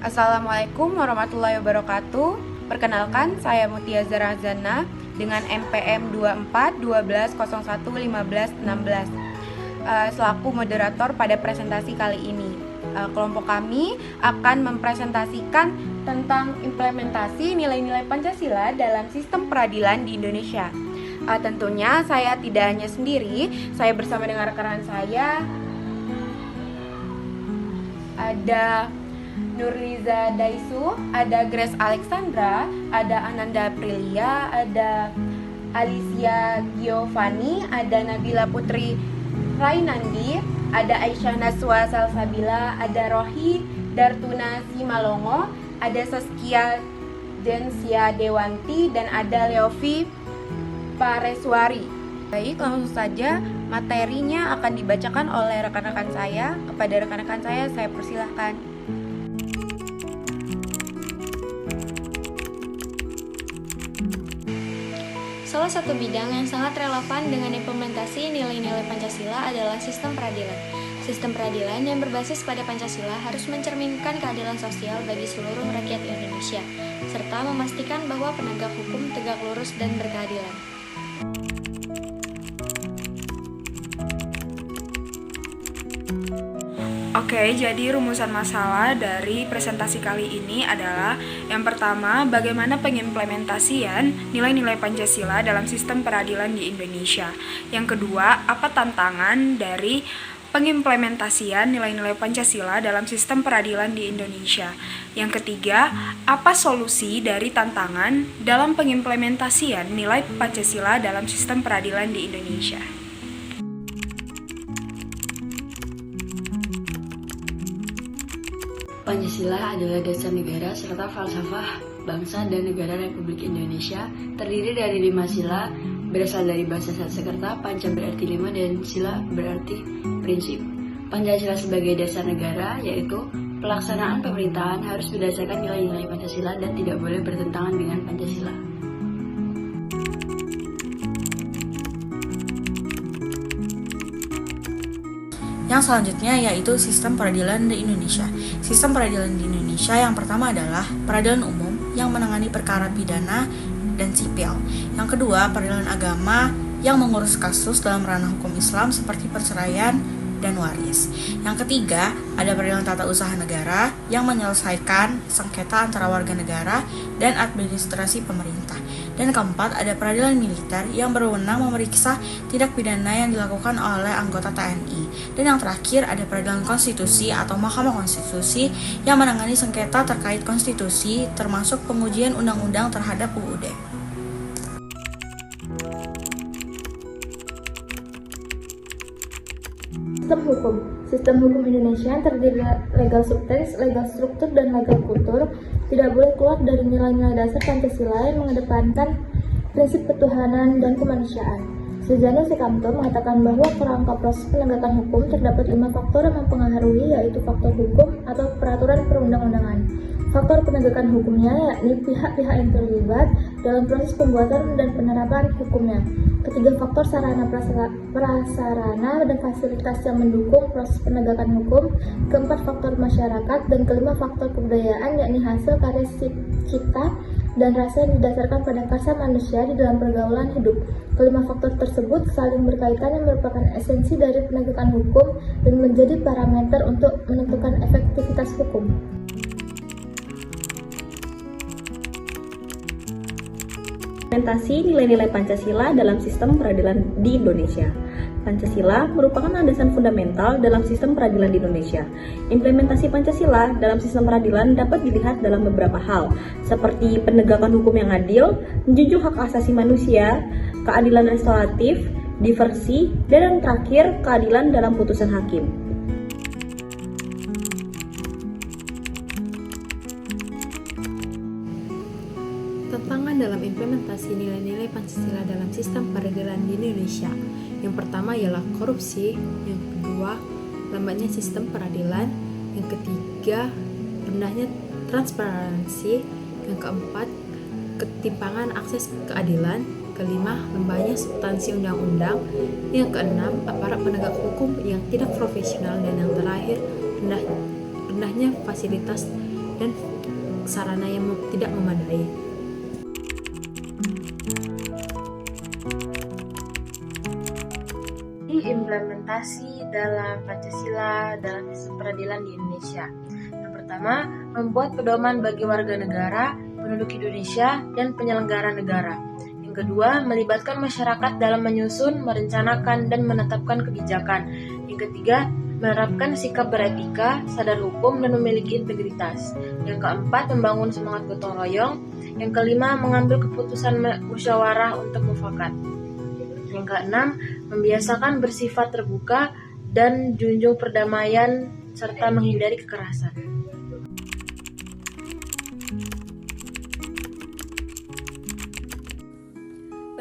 Assalamualaikum warahmatullahi wabarakatuh. Perkenalkan, saya Mutia Zarazana dengan NPM 2412011516 selaku moderator pada presentasi kali ini. Kelompok kami akan mempresentasikan tentang implementasi nilai-nilai Pancasila dalam sistem peradilan di Indonesia. Tentunya saya tidak hanya sendiri, saya bersama dengan rekan-rekan saya. Ada Nurliza Daisu, ada Grace Alexandra, ada Ananda Aprilia, ada Alicia Giovanni, ada Nabila Putri Rainandi, ada Aisyah Naswa Salsabila, ada Rohi Dartuna Simalongo, ada Saskia Densia Dewanti, dan ada Leovi Pareswari. Baik, langsung saja materinya akan dibacakan oleh rekan-rekan saya. Kepada rekan-rekan saya persilahkan. Salah satu bidang yang sangat relevan dengan implementasi nilai-nilai Pancasila adalah sistem peradilan. Sistem peradilan yang berbasis pada Pancasila harus mencerminkan keadilan sosial bagi seluruh rakyat Indonesia, serta memastikan bahwa penegak hukum tegak lurus dan berkeadilan. Oke, jadi rumusan masalah dari presentasi kali ini adalah yang pertama, bagaimana pengimplementasian nilai-nilai Pancasila dalam sistem peradilan di Indonesia. Yang kedua, apa tantangan dari pengimplementasian nilai-nilai Pancasila dalam sistem peradilan di Indonesia. Yang ketiga, apa solusi dari tantangan dalam pengimplementasian nilai Pancasila dalam sistem peradilan di Indonesia. Pancasila adalah dasar negara serta falsafah bangsa dan negara Republik Indonesia. Terdiri dari 5 sila, berasal dari bahasa Sanskerta. Panca berarti 5 dan sila berarti prinsip. Pancasila sebagai dasar negara, yaitu pelaksanaan pemerintahan harus berdasarkan nilai-nilai Pancasila dan tidak boleh bertentangan dengan Pancasila. Yang selanjutnya yaitu sistem peradilan di Indonesia. Sistem peradilan di Indonesia yang pertama adalah peradilan umum yang menangani perkara pidana dan sipil. Yang kedua, peradilan agama yang mengurus kasus dalam ranah hukum Islam seperti perceraian dan waris. Yang ketiga, ada peradilan tata usaha negara yang menyelesaikan sengketa antara warga negara dan administrasi pemerintah. Dan keempat, ada peradilan militer yang berwenang memeriksa tindak pidana yang dilakukan oleh anggota TNI. Dan yang terakhir, ada peradilan konstitusi atau Mahkamah Konstitusi yang menangani sengketa terkait konstitusi termasuk pengujian undang-undang terhadap UUD. Sistem hukum Indonesia terdiri dari legal subteks, legal struktur, dan legal kultur. Tidak boleh keluar dari nilai-nilai dasar Pancasila yang mengedepankan prinsip ketuhanan dan kemanusiaan. Sujana Sekamto mengatakan bahwa kerangka proses penegakan hukum terdapat 5 faktor yang mempengaruhi, yaitu faktor hukum atau peraturan perundang-undangan. Faktor penegakan hukumnya yakni pihak-pihak yang terlibat dalam proses pembuatan dan penerapan hukumnya. Ketiga, faktor sarana prasarana dan fasilitas yang mendukung proses penegakan hukum. Keempat, faktor masyarakat. Dan kelima, faktor kebudayaan, yakni hasil karya cipta dan rasa yang didasarkan pada karsa manusia di dalam pergaulan hidup. Kelima faktor tersebut saling berkaitan yang merupakan esensi dari penegakan hukum dan menjadi parameter untuk menentukan efektivitas hukum. Implementasi nilai-nilai Pancasila dalam sistem peradilan di Indonesia. Pancasila merupakan landasan fundamental dalam sistem peradilan di Indonesia. Implementasi Pancasila dalam sistem peradilan dapat dilihat dalam beberapa hal, seperti penegakan hukum yang adil, menjunjung hak asasi manusia, keadilan restoratif, diversi, dan yang terakhir, keadilan dalam putusan hakim. Tantangan dalam implementasi nilai-nilai Pancasila dalam sistem peradilan di Indonesia. Yang pertama ialah korupsi, yang kedua lambatnya sistem peradilan, yang ketiga rendahnya transparansi, yang keempat ketimpangan akses keadilan, kelima, lemahnya substansi undang-undang. Yang keenam, aparat penegak hukum yang tidak profesional. Dan yang terakhir, rendahnya fasilitas dan sarana yang tidak memadai. Implementasi dalam Pancasila dalam sistem peradilan di Indonesia. Yang pertama, membuat pedoman bagi warga negara, penduduk Indonesia, dan penyelenggara negara. Yang kedua, melibatkan masyarakat dalam menyusun, merencanakan, dan menetapkan kebijakan. Yang ketiga, menerapkan sikap beretika, sadar hukum, dan memiliki integritas. Yang keempat, membangun semangat gotong royong. Yang kelima, mengambil keputusan musyawarah untuk mufakat. Yang keenam, membiasakan bersifat terbuka dan junjung perdamaian serta menghindari kekerasan.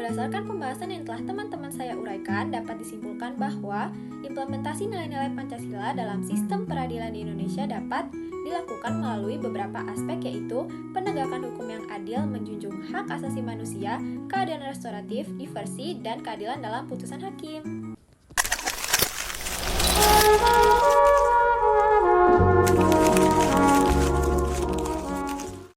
Berdasarkan pembahasan yang telah teman-teman saya uraikan, dapat disimpulkan bahwa implementasi nilai-nilai Pancasila dalam sistem peradilan di Indonesia dapat dilakukan melalui beberapa aspek, yaitu penegakan hukum yang adil, menjunjung hak asasi manusia, keadilan restoratif, diversi, dan keadilan dalam putusan hakim.